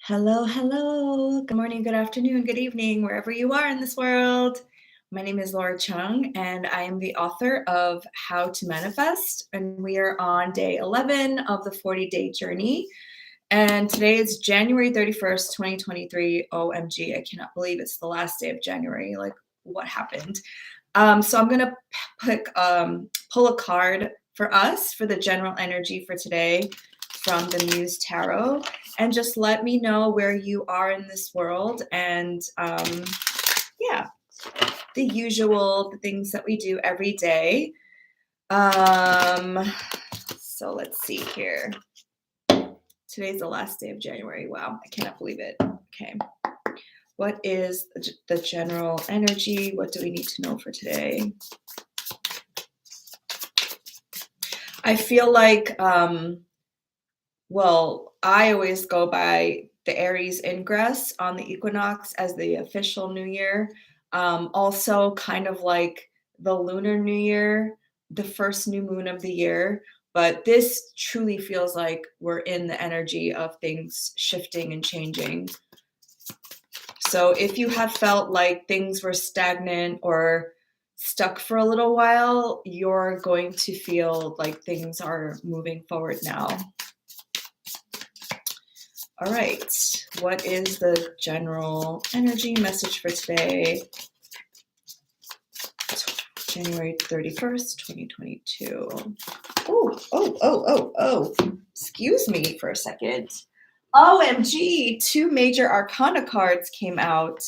Hello, hello. Good morning, good afternoon, good evening, wherever you are in this world. My name is Laura Chung, and I am the author of How to Manifest. And we are on day 11 of the 40-day journey. And today is January 31st, 2023. OMG, I cannot believe it's the last day of January. Like, what happened? So I'm going to pull a card for us for the general energy for today from the Muse Tarot, and just let me know where you are in this world. And yeah, the things that we do every day. So let's see here. Today's the last day of January. Wow, I cannot believe it. Okay. What is the general energy? What do we need to know for today? I feel like, well, I always go by the Aries ingress on the equinox as the official new year. Also kind of like the lunar new year, the first new moon of the year. But this truly feels like we're in the energy of things shifting and changing. So if you have felt like things were stagnant or stuck for a little while, you're going to feel like things are moving forward now. All right, what is the general energy message for today? January 31st, 2022. Oh. Excuse me for a second. OMG, two major arcana cards came out.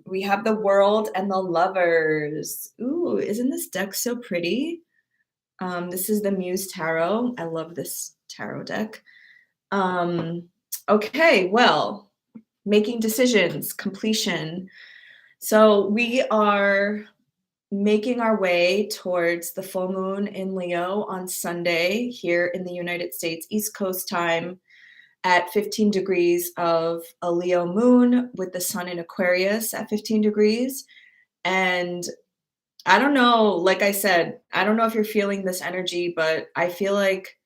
We have the World and the Lovers. Ooh, isn't this deck so pretty? This is the Muse Tarot. I love this tarot deck. Okay, well, making decisions, completion. So we are making our way towards the full moon in Leo on Sunday here in the United States, East Coast time, at 15 degrees of a Leo moon with the sun in Aquarius at 15 degrees. And I don't know, like I said, I don't know if you're feeling this energy, but I feel like,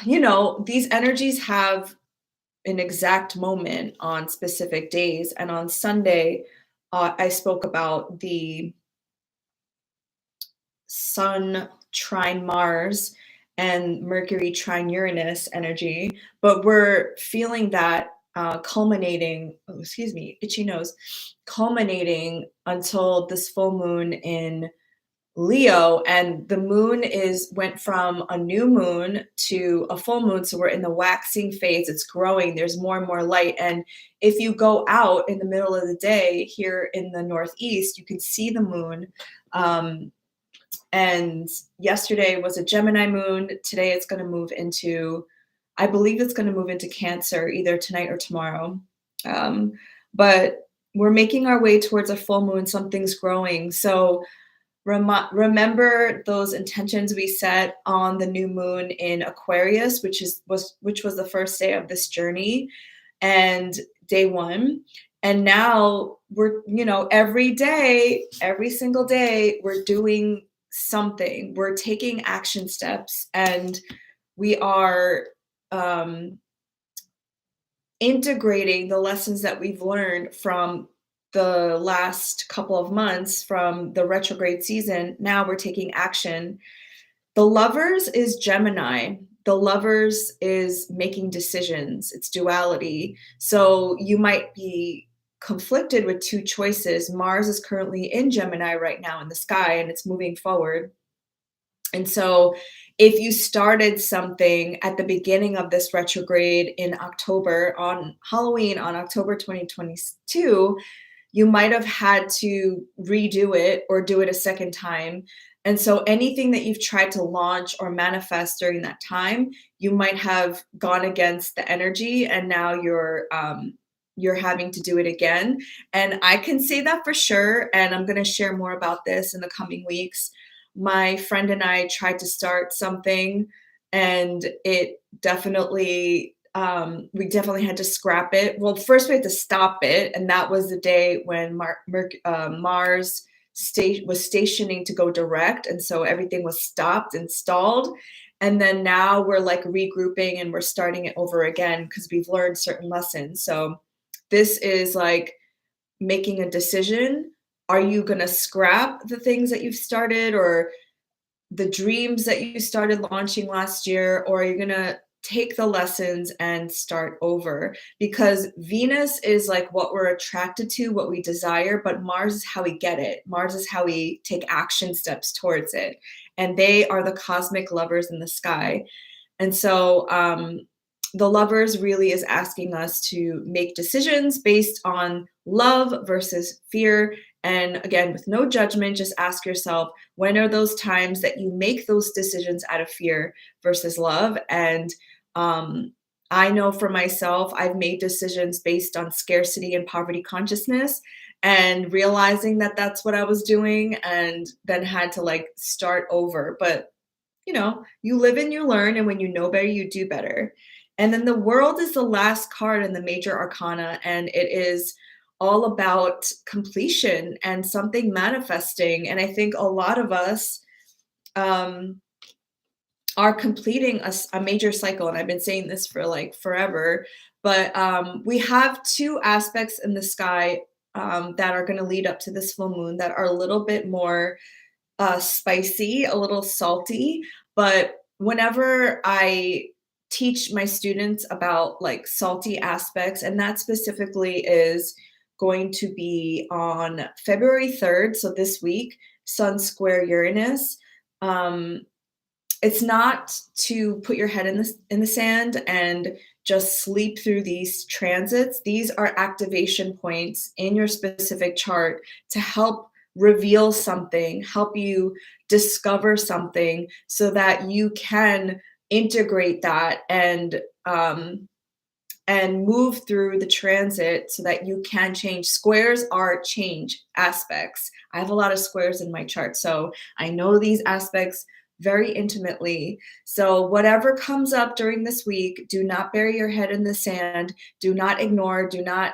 these energies have an exact moment on specific days. And on Sunday, I spoke about the Sun trine Mars and Mercury trine Uranus energy, but we're feeling that culminating, itchy nose, culminating until this full moon in Leo. And the moon went from a new moon to a full moon. So we're in the waxing phase. It's growing. There's more and more light. And if you go out in the middle of the day here in the Northeast, you can see the moon. And yesterday was a Gemini moon. Today it's going to move into, I believe it's going to move into Cancer either tonight or tomorrow. But we're making our way towards a full moon. Something's growing. So remember those intentions we set on the new moon in Aquarius, which was the first day of this journey and day one. And now we're, every day, every single day, we're doing something. We're taking action steps, and we are integrating the lessons that we've learned from the last couple of months from the retrograde season. Now we're taking action. The Lovers is Gemini. The Lovers is making decisions. It's duality. So you might be conflicted with two choices. Mars is currently in Gemini right now in the sky, and it's moving forward. And so if you started something at the beginning of this retrograde in October, on Halloween, on October 2022, you might have had to redo it or do it a second time. And so anything that you've tried to launch or manifest during that time, you might have gone against the energy, and now you're having to do it again. And I can say that for sure. And I'm going to share more about this in the coming weeks. My friend and I tried to start something, and it definitely, we definitely had to scrap it. Well, first we had to stop it. And that was the day when Mars was stationing to go direct. And so everything was stopped and stalled. And then now we're like regrouping and we're starting it over again because we've learned certain lessons. So this is like making a decision. Are you going to scrap the things that you've started or the dreams that you started launching last year, or are you going to take the lessons and start over? Because Venus is like what we're attracted to, what we desire, but Mars is how we get it. Mars is how we take action steps towards it. And they are the cosmic lovers in the sky. And so the lovers really is asking us to make decisions based on love versus fear. And again, with no judgment, just ask yourself, when are those times that you make those decisions out of fear versus love? And I know for myself, I've made decisions based on scarcity and poverty consciousness and realizing that that's what I was doing and then had to like start over. But you live and you learn, and when you know better, you do better. And then the world is the last card in the major arcana, and it is all about completion and something manifesting. And I think a lot of us are completing a major cycle. And I've been saying this for like forever, but we have two aspects in the sky that are going to lead up to this full moon that are a little bit more spicy, a little salty. But whenever I teach my students about like salty aspects, and that specifically is going to be on February 3rd, so this week, Sun square Uranus. It's not to put your head in the sand and just sleep through these transits. These are activation points in your specific chart to help reveal something, help you discover something so that you can integrate that and move through the transit so that you can change. Squares are change aspects. I have a lot of squares in my chart, so I know these aspects very intimately. So whatever comes up during this week, do not bury your head in the sand. Do not ignore. Do not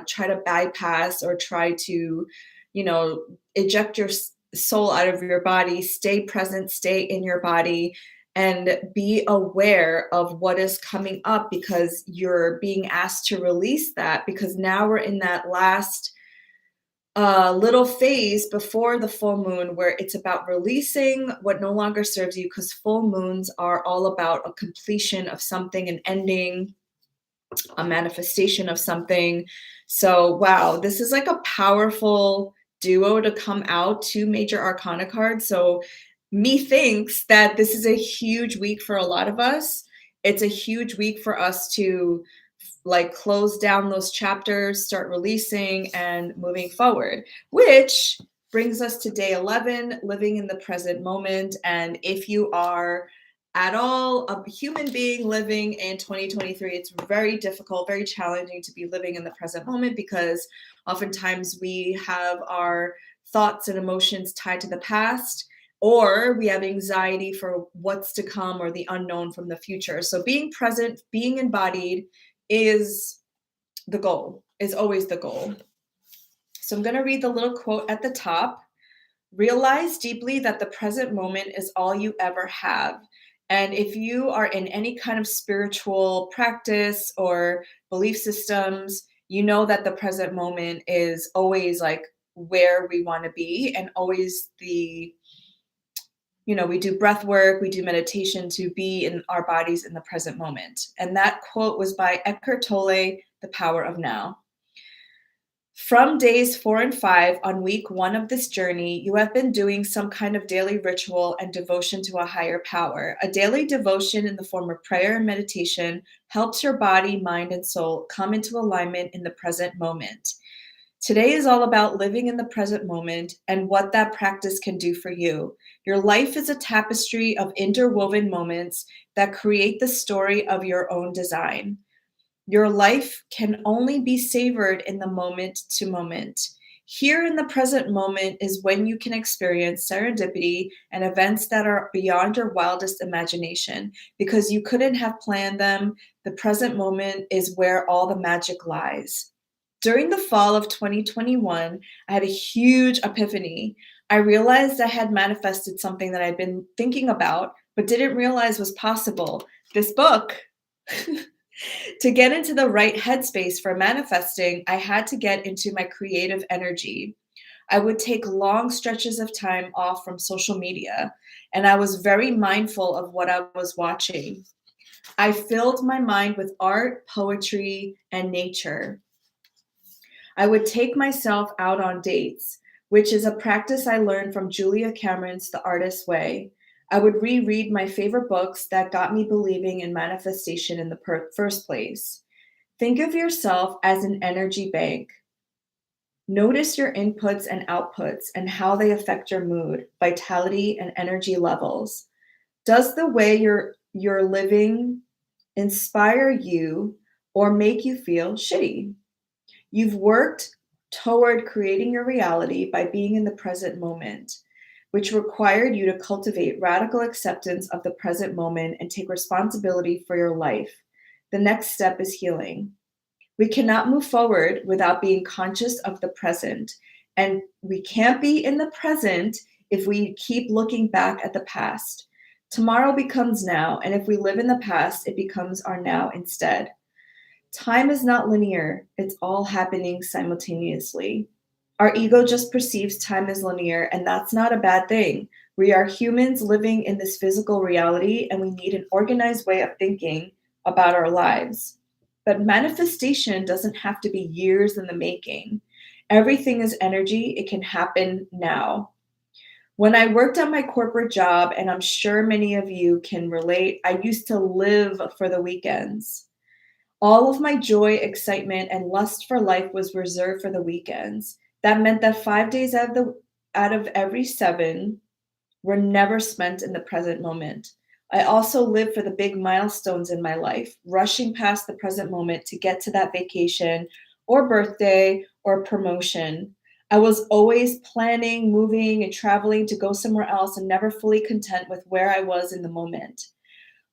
try to bypass or try to, eject your soul out of your body. Stay present, stay in your body, and be aware of what is coming up because you're being asked to release that, because now we're in that last little phase before the full moon where it's about releasing what no longer serves you, because full moons are all about a completion of something, an ending, a manifestation of something. So wow, this is like a powerful duo to come out, two major arcana cards. So methinks that this is a huge week for a lot of us. It's a huge week for us to like close down those chapters, start releasing and moving forward, which brings us to day 11, living in the present moment. And if you are at all a human being living in 2023, it's very difficult, very challenging to be living in the present moment because oftentimes we have our thoughts and emotions tied to the past, or we have anxiety for what's to come or the unknown from the future. So being present, being embodied is the goal, is always the goal. So I'm going to read the little quote at the top. Realize deeply that the present moment is all you ever have. And if you are in any kind of spiritual practice or belief systems, you know that the present moment is always like where we want to be, and always we do breath work, we do meditation to be in our bodies in the present moment. And that quote was by Eckhart Tolle, The Power of Now. From days 4 and 5 on week 1 of this journey, you have been doing some kind of daily ritual and devotion to a higher power. A daily devotion in the form of prayer and meditation helps your body, mind, and soul come into alignment in the present moment. Today is all about living in the present moment and what that practice can do for you. Your life is a tapestry of interwoven moments that create the story of your own design. Your life can only be savored in the moment to moment. Here in the present moment is when you can experience serendipity and events that are beyond your wildest imagination. Because you couldn't have planned them, the present moment is where all the magic lies. During the fall of 2021, I had a huge epiphany. I realized I had manifested something that I'd been thinking about, but didn't realize was possible. This book. To get into the right headspace for manifesting, I had to get into my creative energy. I would take long stretches of time off from social media, and I was very mindful of what I was watching. I filled my mind with art, poetry, and nature. I would take myself out on dates, which is a practice I learned from Julia Cameron's The Artist's Way. I would reread my favorite books that got me believing in manifestation in the first place. Think of yourself as an energy bank. Notice your inputs and outputs and how they affect your mood, vitality, and energy levels. Does the way you're living inspire you or make you feel shitty? You've worked toward creating your reality by being in the present moment, which required you to cultivate radical acceptance of the present moment and take responsibility for your life. The next step is healing. We cannot move forward without being conscious of the present, and we can't be in the present if we keep looking back at the past. Tomorrow becomes now, and if we live in the past, it becomes our now instead. Time is not linear, it's all happening simultaneously. Our ego just perceives time as linear, and that's not a bad thing. We are humans living in this physical reality, and we need an organized way of thinking about our lives. But manifestation doesn't have to be years in the making. Everything is energy, it can happen now. When I worked at my corporate job, and I'm sure many of you can relate, I used to live for the weekends. All of my joy, excitement, and lust for life was reserved for the weekends. That meant that 5 days out of every 7 were never spent in the present moment. I also lived for the big milestones in my life, rushing past the present moment to get to that vacation or birthday or promotion. I was always planning, moving, and traveling to go somewhere else and never fully content with where I was in the moment.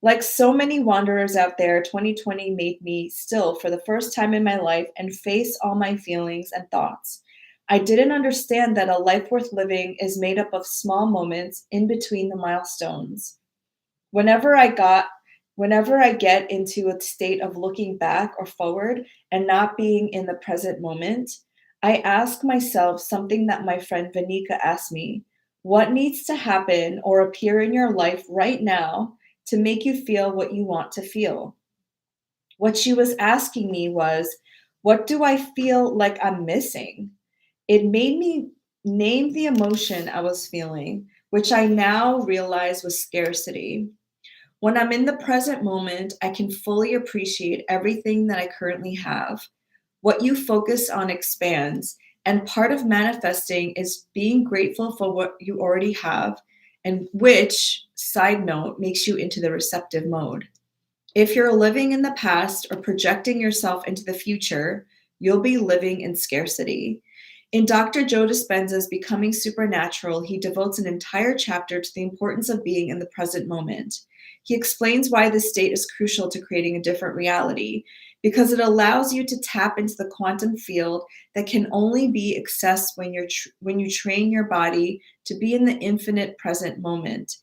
Like so many wanderers out there, 2020 made me still for the first time in my life and face all my feelings and thoughts. I didn't understand that a life worth living is made up of small moments in between the milestones. Whenever I got Whenever I get into a state of looking back or forward and not being in the present moment, I ask myself something that my friend Vanika asked me. What needs to happen or appear in your life right now to make you feel what you want to feel? What she was asking me was, what do I feel like I'm missing? It made me name the emotion I was feeling, which I now realize was scarcity. When I'm in the present moment, I can fully appreciate everything that I currently have. What you focus on expands, and part of manifesting is being grateful for what you already have, and which, side note, makes you into the receptive mode. If you're living in the past or projecting yourself into the future, you'll be living in scarcity. In Dr. Joe Dispenza's Becoming Supernatural, he devotes an entire chapter to the importance of being in the present moment. He explains why this state is crucial to creating a different reality, because it allows you to tap into the quantum field that can only be accessed when you train your body to be in the infinite present moment.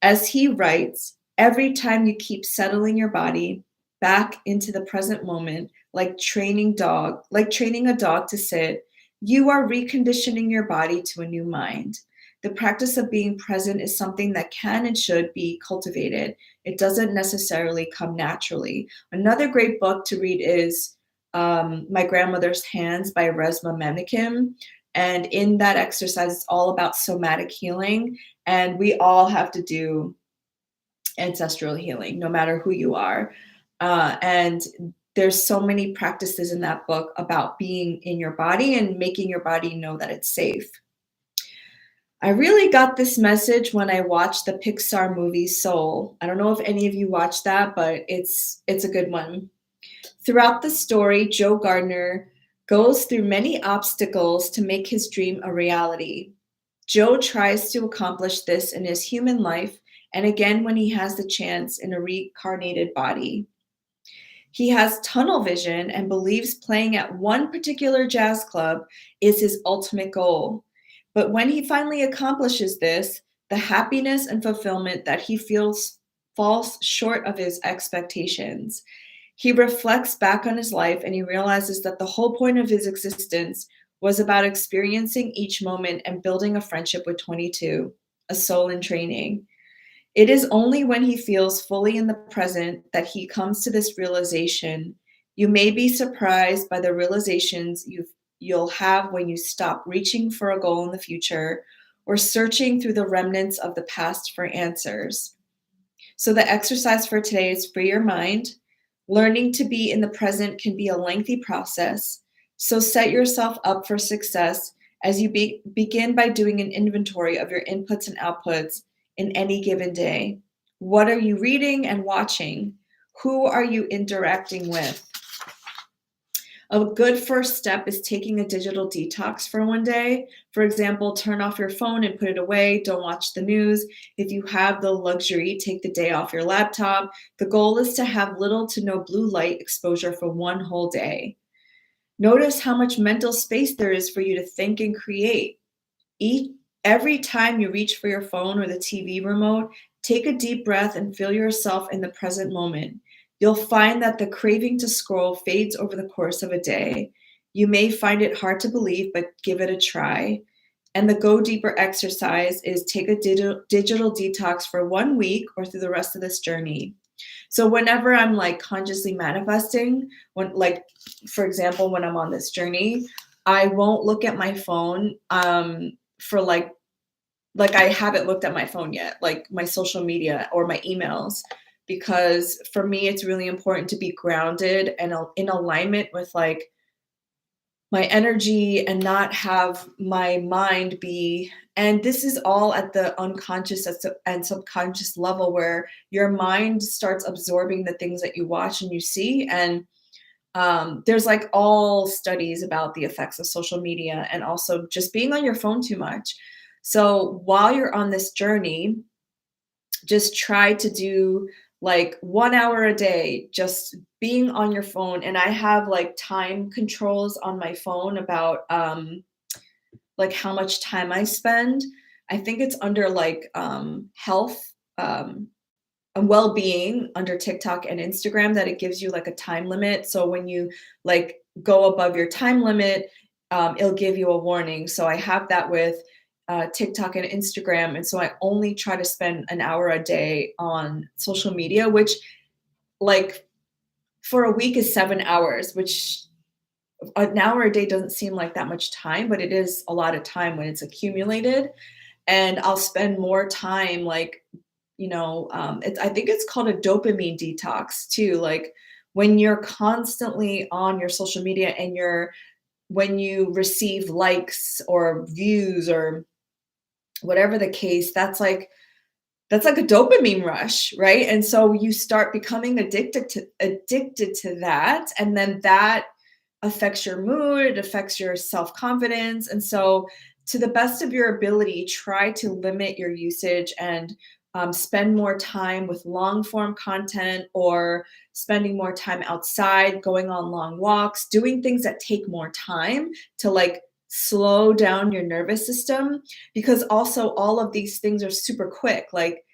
As he writes, every time you keep settling your body back into the present moment, like training a dog to sit, you are reconditioning your body to a new mind. The practice of being present is something that can and should be cultivated. It doesn't necessarily come naturally. Another great book to read is My Grandmother's Hands by Resma Menikim. And in that exercise, it's all about somatic healing. And we all have to do ancestral healing, no matter who you are. And there's so many practices in that book about being in your body and making your body know that it's safe. I really got this message when I watched the Pixar movie Soul. I don't know if any of you watched that, but it's a good one. Throughout the story, Joe Gardner goes through many obstacles to make his dream a reality. Joe tries to accomplish this in his human life and again when he has the chance in a reincarnated body. He has tunnel vision and believes playing at one particular jazz club is his ultimate goal. But when he finally accomplishes this, the happiness and fulfillment that he feels falls short of his expectations. He reflects back on his life and he realizes that the whole point of his existence was about experiencing each moment and building a friendship with 22, a soul in training. It is only when he feels fully in the present that he comes to this realization. You may be surprised by the realizations you'll have when you stop reaching for a goal in the future or searching through the remnants of the past for answers. So, the exercise for today is free your mind. Learning to be in the present can be a lengthy process. So, set yourself up for success as you begin by doing an inventory of your inputs and outputs in any given day. What are you reading and watching? Who are you interacting with? A good first step is taking a digital detox for one day. For example, turn off your phone and put it away. Don't watch the news. If you have the luxury, take the day off your laptop. The goal is to have little to no blue light exposure for one whole day. Notice how much mental space there is for you to think and create. Every time you reach for your phone or the TV remote, take a deep breath and feel yourself in the present moment. You'll find that the craving to scroll fades over the course of a day. You may find it hard to believe, but give it a try. And the go deeper exercise is take a digital detox for 1 week or through the rest of this journey. So whenever I'm like consciously manifesting, when like for example, when I'm on this journey, I won't look at my phone for like I haven't looked at my phone yet, like my social media or my emails, because for me it's really important to be grounded and in alignment with like my energy and not have my mind be, and this is all at the unconscious and subconscious level where your mind starts absorbing the things that you watch and you see. And there's like all studies about the effects of social media and also just being on your phone too much. So while you're on this journey, just try to do like 1 hour a day, just being on your phone. And I have like time controls on my phone about like how much time I spend. I think it's under like health and well-being under TikTok and Instagram that it gives you like a time limit. So when you like go above your time limit, it'll give you a warning. So I have that with TikTok and Instagram. And so I only try to spend an hour a day on social media, which like for a week is 7 hours, which an hour a day doesn't seem like that much time, but it is a lot of time when it's accumulated. And I'll spend more time like, I think it's called a dopamine detox too. Like when you're constantly on your social media and when you receive likes or views or whatever the case, that's like a dopamine rush, right? And so you start becoming addicted to that, and then that affects your mood, it affects your self-confidence. And so to the best of your ability, try to limit your usage and spend more time with long form content or spending more time outside, going on long walks, doing things that take more time to like slow down your nervous system, because also all of these things are super quick, like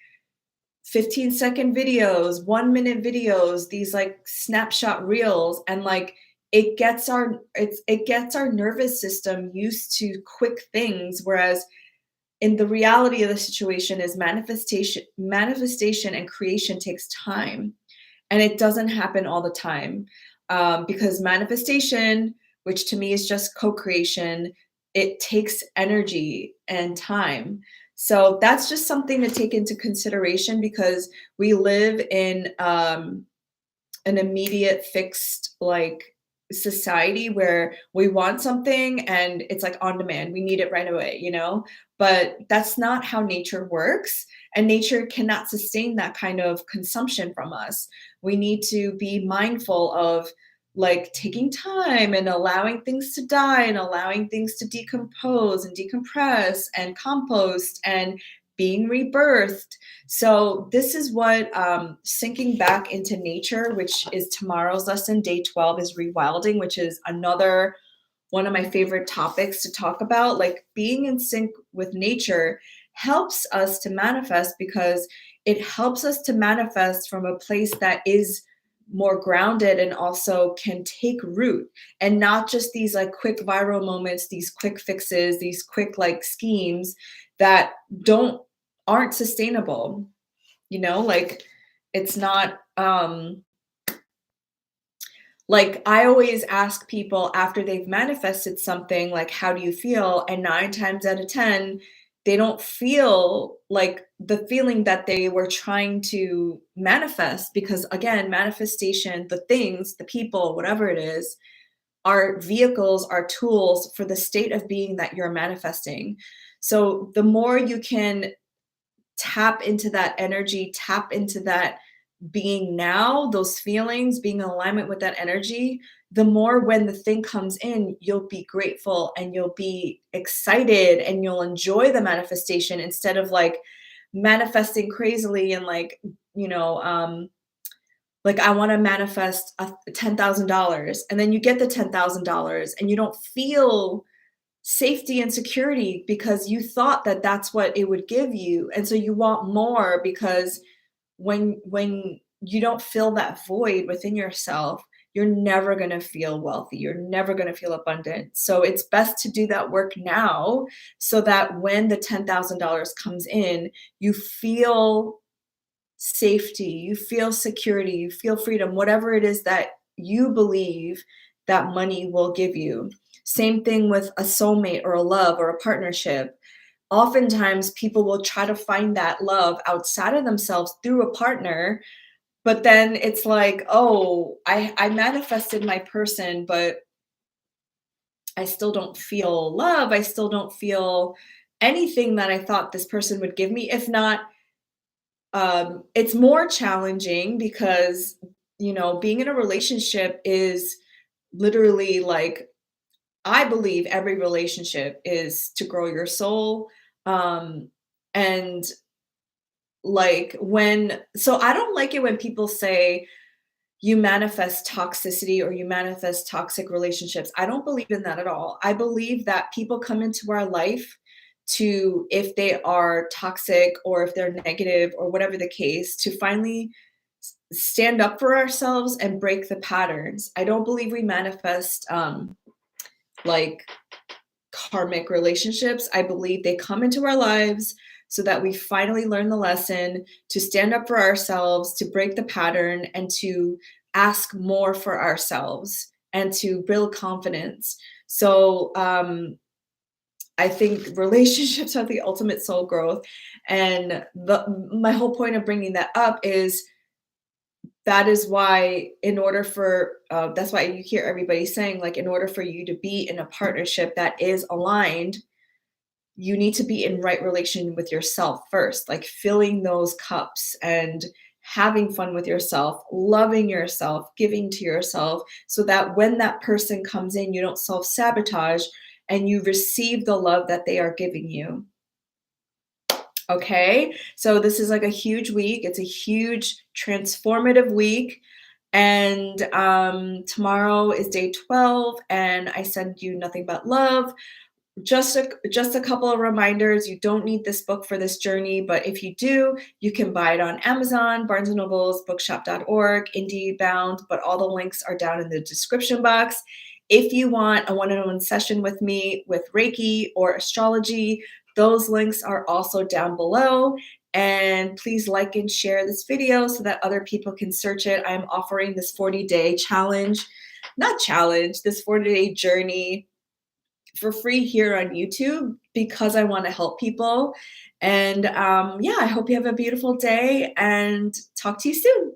15-second videos, 1-minute videos, these like snapshot reels, and like it gets our nervous system used to quick things, whereas in the reality of the situation is manifestation and creation takes time, and it doesn't happen all the time, because manifestation, which to me is just co-creation, it takes energy and time. So that's just something to take into consideration, because we live in an immediate fixed like society where we want something and it's like on demand, we need it right away. But that's not how nature works, and nature cannot sustain that kind of consumption from us. We need to be mindful of like taking time and allowing things to die and allowing things to decompose and decompress and compost and being rebirthed. So this is what sinking back into nature, which is tomorrow's lesson, day 12, is rewilding, which is another one of my favorite topics to talk about. Like being in sync with nature helps us to manifest because it helps us to manifest from a place that is more grounded and also can take root, and not just these like quick viral moments, these quick fixes, these quick like schemes that don't aren't sustainable. Like it's not like I always ask people after they've manifested something, like, how do you feel? And 9 times out of 10, they don't feel like the feeling that they were trying to manifest, because again, manifestation, the things, the people, whatever it is, are vehicles, are tools for the state of being that you're manifesting. So the more you can tap into that energy, tap into that being now, those feelings, being in alignment with that energy, the more when the thing comes in, you'll be grateful and you'll be excited and you'll enjoy the manifestation instead of like manifesting crazily and like I want to manifest $10,000, and then you get the $10,000 and you don't feel safety and security because you thought that that's what it would give you, and so you want more because when you don't fill that void within yourself, you're never going to feel wealthy, you're never going to feel abundant. So it's best to do that work now so that when the $10,000 comes in, you feel safety, you feel security, you feel freedom, whatever it is that you believe that money will give you. Same thing with a soulmate or a love or a partnership. Oftentimes, people will try to find that love outside of themselves through a partner, but then it's like, oh, I manifested my person, but I still don't feel love. I still don't feel anything that I thought this person would give me. If not, it's more challenging because, being in a relationship is literally like, I believe every relationship is to grow your soul. And like so I don't like it when people say you manifest toxicity or you manifest toxic relationships. I don't believe in that at all. I believe that people come into our life to, if they are toxic or if they're negative or whatever the case, to finally stand up for ourselves and break the patterns. I don't believe we manifest like karmic relationships. I believe they come into our lives so that we finally learn the lesson to stand up for ourselves, to break the pattern, and to ask more for ourselves and to build confidence. So I think relationships are the ultimate soul growth. And my whole point of bringing that up is that is why, in order for that's why you hear everybody saying, like, in order for you to be in a partnership that is aligned, you need to be in right relation with yourself first, like filling those cups and having fun with yourself, loving yourself, giving to yourself, so that when that person comes in, you don't self-sabotage and you receive the love that they are giving you. Okay, so this is like a huge week. It's a huge transformative week. And tomorrow is day 12, and I send you nothing but love. Just a couple of reminders. You don't need this book for this journey, but if you do, you can buy it on Amazon, Barnes & Noble's, bookshop.org, IndieBound, but all the links are down in the description box. If you want a one-on-one session with me with Reiki or astrology, those links are also down below. And please like and share this video so that other people can search it. I'm offering this 40-day challenge, not challenge, this 40-day journey for free here on YouTube because I want to help people. And yeah, I hope you have a beautiful day and talk to you soon.